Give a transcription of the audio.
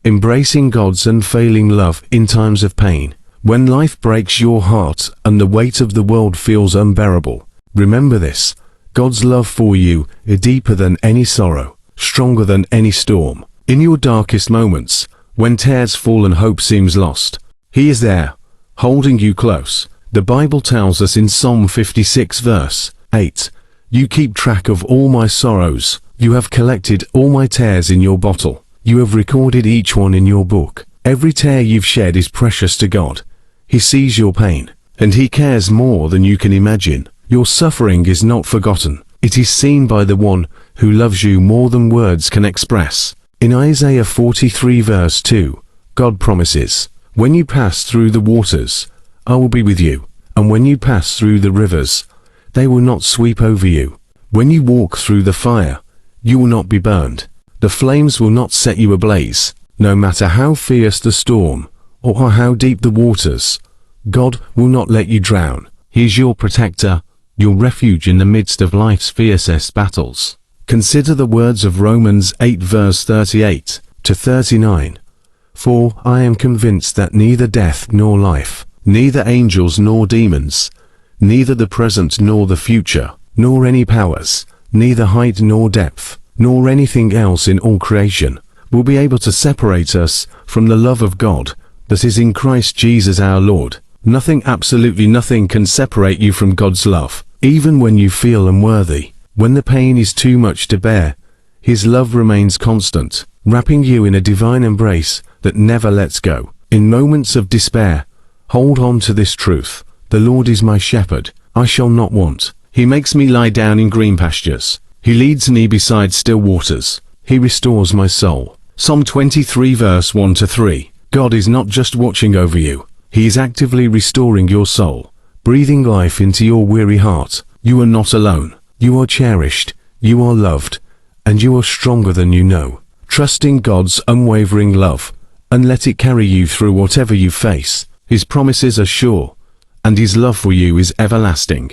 embracing God's unfailing love in times of pain. When life breaks your heart and the weight of the world feels unbearable, remember this: God's love for you is deeper than any sorrow, stronger than any storm. In your darkest moments, when tears fall and hope seems lost, He is there, holding you close. The Bible tells us in Psalm 56 verse 8, "You keep track of all my sorrows. You have collected all my tears in your bottle. You have recorded each one in your book." Every tear you've shed is precious to God. He sees your pain, and He cares more than you can imagine. Your suffering is not forgotten. It is seen by the one who loves you more than words can express. In Isaiah 43 verse 2, God promises, "When you pass through the waters, I will be with you, and when you pass through the rivers, they will not sweep over you. When you walk through the fire, you will not be burned. The flames will not set you ablaze." No matter how fierce the storm, or how deep the waters, God will not let you drown. He is your protector, your refuge in the midst of life's fiercest battles. Consider the words of Romans 8 verse 38 to 39. "For I am convinced that neither death nor life, neither angels nor demons, neither the present nor the future, nor any powers, neither height nor depth, nor anything else in all creation, will be able to separate us from the love of God that is in Christ Jesus our Lord." Nothing, absolutely nothing, can separate you from God's love. Even when you feel unworthy, when the pain is too much to bear, His love remains constant, wrapping you in a divine embrace that never lets go. In moments of despair, hold on to this truth: the Lord is my shepherd, I shall not want. He makes me lie down in green pastures. He leads me beside still waters. He restores my soul. Psalm 23 verse 1 to 3. God is not just watching over you. He is actively restoring your soul, breathing life into your weary heart. You are not alone. You are cherished. You are loved. And you are stronger than you know. Trust in God's unwavering love, and let it carry you through whatever you face. His promises are sure, and His love for you is everlasting.